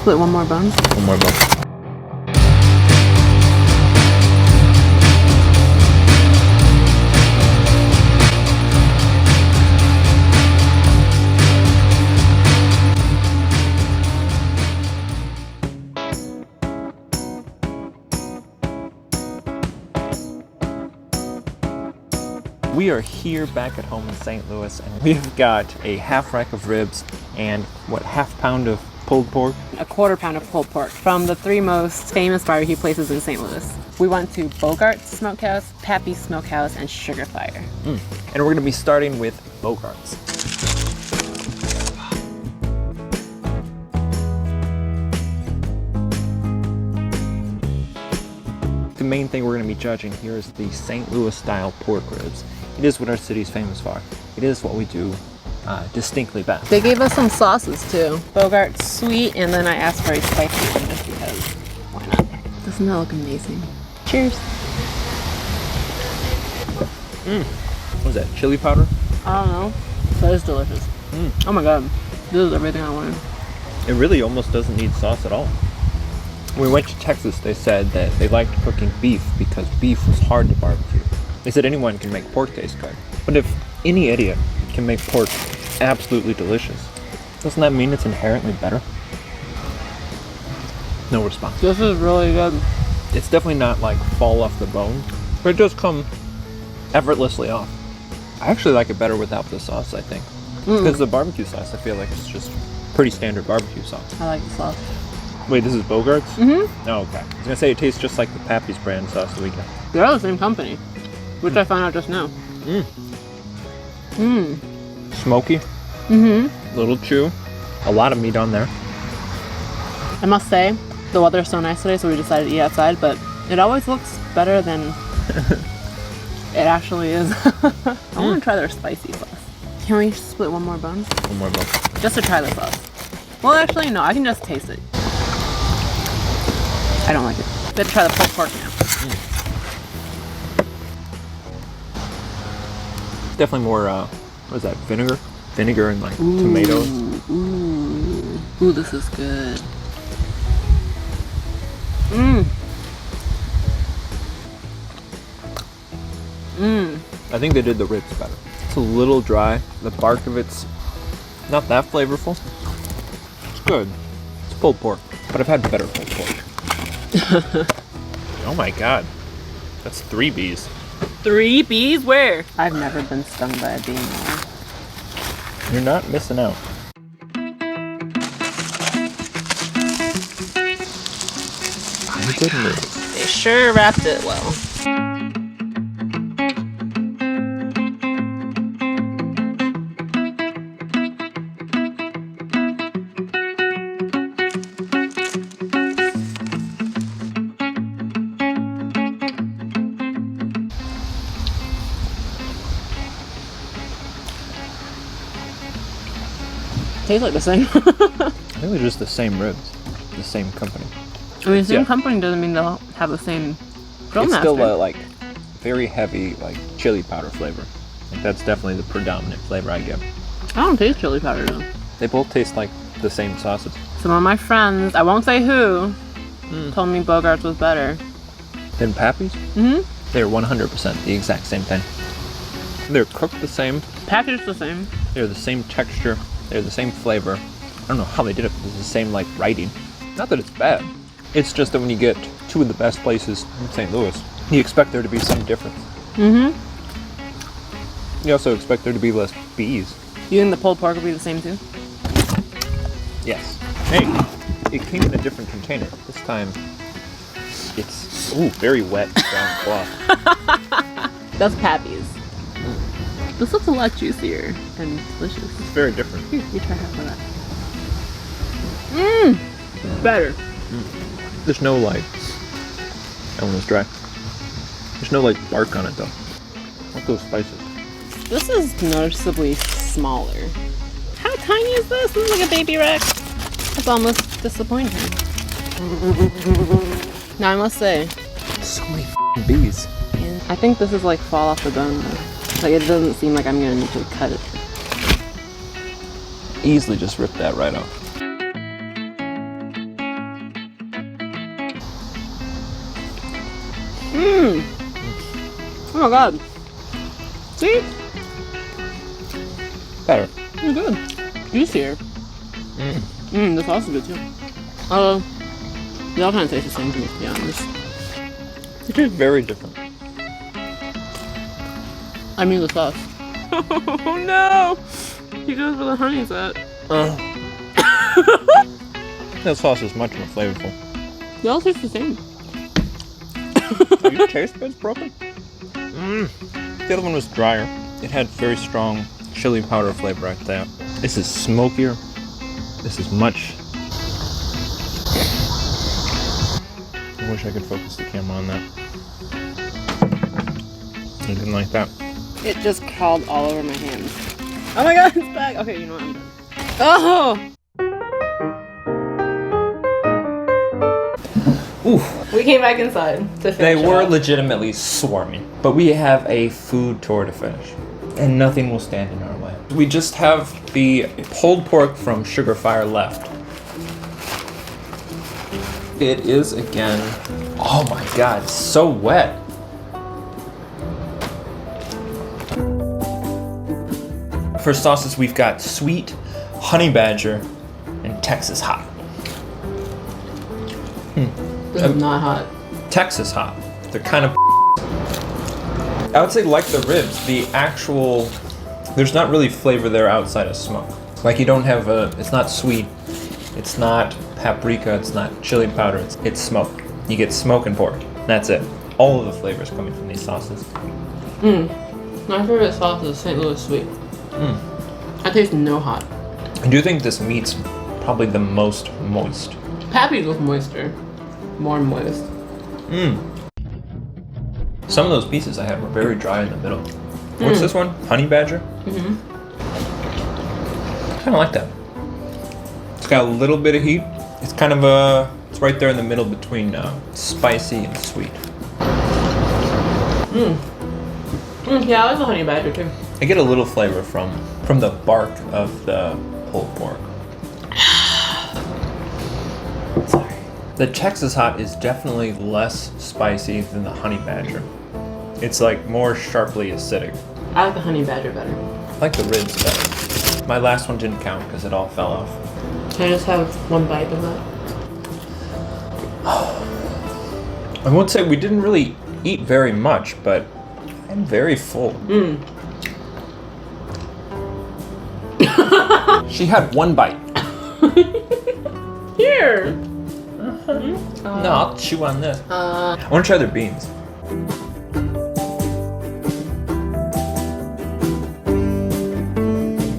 split one more bun? One more bun. We are here back at home in St. Louis, and we've got a half rack of ribs and what, half pound of pulled pork? A quarter pound of pulled pork from the 3 most famous barbecue places in St. Louis. We went to Bogart Smokehouse, Pappy Smokehouse, and Sugarfire. And we're going to be starting with Bogarts. The main thing we're going to be judging here is the St. Louis style pork ribs. It is what our city is famous for. It is what we do distinctly best. They gave us some sauces too. Bogart sweet, and then I asked for a spicy one just because why not? Doesn't that look amazing? Cheers. What is that, chili powder? I don't know, but it's delicious. Oh my god, this is everything I wanted. It really almost doesn't need sauce at all. When we went to Texas, they said that they liked cooking beef because beef was hard to barbecue. They said anyone can make pork taste good. But if any idiot can make pork absolutely delicious, doesn't that mean it's inherently better? No response. This is really good. It's definitely not like fall off the bone, but it does come effortlessly off. I actually like it better without the sauce, I think. Because the barbecue sauce, I feel like it's just pretty standard barbecue sauce. I like the sauce. Wait, this is Bogart's? Oh, okay. I was gonna say it tastes just like the Pappy's brand sauce that we get. They're the same company, which I found out just now. Smoky. Little chew. A lot of meat on there. I must say, the weather's so nice today, so we decided to eat outside, but it always looks better than it actually is. I want to try their spicy sauce. Can we split one more bun? One more bun. Just to try the sauce. Well, actually, no, I can just taste it. I don't like it. We have to try the pulled pork now. It's definitely more, what is that, vinegar? Vinegar and like tomatoes. Ooh, this is good. I think they did the ribs better. It's a little dry. The bark of it's not that flavorful. It's good. It's pulled pork, but I've had better pulled pork. Oh my god. That's 3 bees. 3 bees? Where? I've never been stung by a bee in my life. You're not missing out. Good move. They sure wrapped it well. Tastes like the same. I think they're just the same ribs. The same company. I mean, the same company doesn't mean they'll have the same grill It's master. still like very heavy like chili powder flavor. Like, that's definitely the predominant flavor I get. I don't taste chili powder though. They both taste like the same sauces. Some of my friends, I won't say who, told me Bogart's was better. Then Pappy's? They're 100% the exact same thing. They're cooked the same. Packaged the same. They're the same texture. They're the same flavor. I don't know how they did it, but it's the same like writing. Not that it's bad. It's just that when you get 2 of the best places in St. Louis, you expect there to be some difference. You also expect there to be less bees. You think the pulled pork will be the same too? Yes. Hey, it came in a different container. This time, it's very wet brown cloth. That's Pappy's. This looks a lot juicier and delicious. It's very different. Here, you try half of that. Better. There's no like, that one was dry. There's no like bark on it though. What those spices? This is noticeably smaller. How tiny is this? This is like a baby rack. That's almost disappointing. Now I must say, So many bees. I think this is like fall off the bone though. Like it doesn't seem like I'm gonna need to cut it. Easily just rip that right off. my god. See? Better. It's good. Juicier. The sauce is good too. Although, they all kind of taste the same to me, to be honest. It tastes very different. I mean the sauce. Oh no! He goes for the honey set. That sauce is much more flavorful. They all taste the same. Are your taste buds broken? The other one was drier. It had very strong chili powder flavor right there. This is smokier. This is much... I wish I could focus the camera on that. I didn't like that. It just crawled all over my hands. Oh my god, it's back! Okay, you know what, I'm done. Oh! Oof. We came back inside to finish They were it off. legitimately swarming. But we have a food tour to finish. And nothing will stand in our way. We just have the pulled pork from Sugarfire left. It is again... Oh my god, it's so wet. For sauces, we've got sweet, honey badger, and Texas hot. This is not hot. Texas hot. They're kind of... I would say like the ribs, the actual... There's not really flavor there outside of smoke. Like you don't have a... It's not sweet. It's not paprika. It's not chili powder. It's smoke. You get smoke and pork. That's it. All of the flavors coming from these sauces. My favorite sauce is St. Louis Sweet. I taste no hot. I do think this meat's probably the most moist. Pappy's with moisture. More moist. Some of those pieces I had were very dry in the middle. What's this one? Honey badger? I kind of like that. It's got a little bit of heat. It's kind of it's right there in the middle between spicy and sweet. Yeah, I like the honey badger too. I get a little flavor from the bark of the pulled pork. Sorry. The Texas hot is definitely less spicy than the honey badger. It's like more sharply acidic. I like the honey badger better. I like the ribs better. My last one didn't count because it all fell off. Can I just have one bite of that? I won't say we didn't really eat very much, but I'm very full. She had one bite. Here! No, I'll chew on this. I want to try their beans.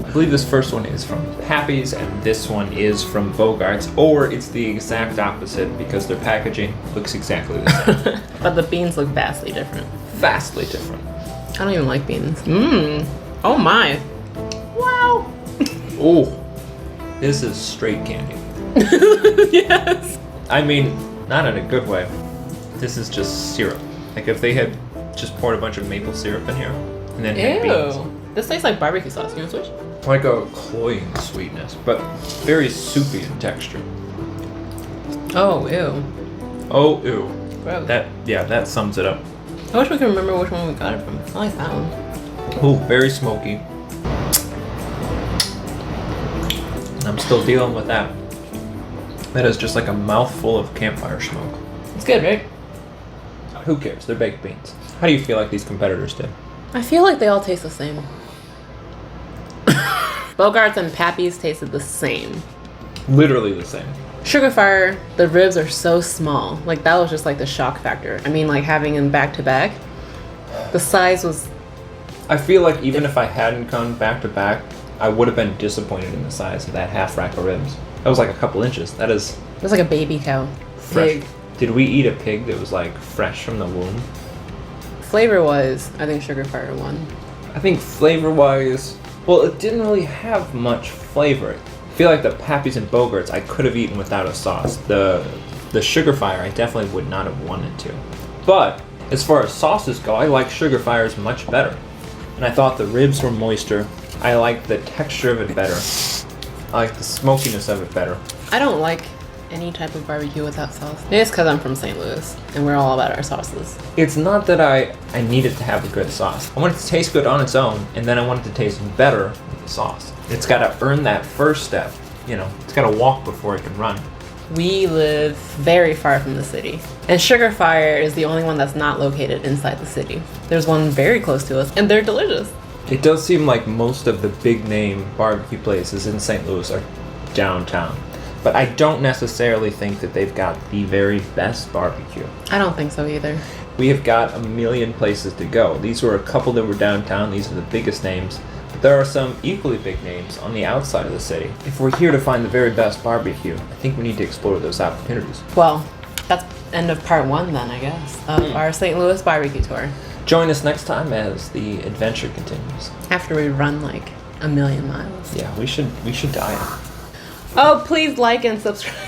I believe this first one is from Pappy's and this one is from Bogart's, or it's the exact opposite because their packaging looks exactly the same. But the beans look vastly different. Vastly different. I don't even like beans. Oh my. Wow. Oh, this is straight candy. Yes. I mean, not in a good way. This is just syrup. Like if they had just poured a bunch of maple syrup in here and then had beans. Ew. This tastes like barbecue sauce. You want to switch? Like a cloying sweetness, but very soupy in texture. Oh, ew. Oh, ew. Gross. That sums it up. I wish we could remember which one we got it from. I like that one. Ooh, very smoky. I'm still dealing with that. That is just like a mouthful of campfire smoke. It's good, right? Who cares? They're baked beans. How do you feel like these competitors did? I feel like they all taste the same. Bogarts and Pappy's tasted the same. Literally the same. Sugarfire, the ribs are so small. Like that was just like the shock factor. I mean, like having them back to back, the size was... I feel like even if I hadn't gone back to back, I would have been disappointed in the size of that half rack of ribs. That was like a couple inches. That is It was like a baby cow. fresh. Pig. Did we eat a pig that was like fresh from the womb? Flavor-wise, I think Sugarfire won. I think flavor-wise, well, it didn't really have much flavor. I feel like the Pappy's and Bogarts I could have eaten without a sauce. The Sugarfire I definitely would not have wanted to. But as far as sauces go, I like Sugarfire's much better. And I thought the ribs were moister. I like the texture of it better. I like the smokiness of it better. I don't like any type of barbecue without sauce. Maybe it's because I'm from St. Louis and we're all about our sauces. It's not that I need it to have a good sauce. I want it to taste good on its own, and then I want it to taste better with the sauce. It's got to earn that first step. You know, it's got to walk before it can run. We live very far from the city, and Sugarfire is the only one that's not located inside the city. There's one very close to us, and they're delicious. It does seem like most of the big name barbecue places in St. Louis are downtown. But I don't necessarily think that they've got the very best barbecue. I don't think so either. We have got a million places to go. These were a couple that were downtown. These are the biggest names. But there are some equally big names on the outside of the city. If we're here to find the very best barbecue, I think we need to explore those opportunities. Well, that's end of part 1 then, I guess, of our St. Louis barbecue tour. Join us next time as the adventure continues. After we run like a million miles. Yeah, we should diet. Oh, please like and subscribe.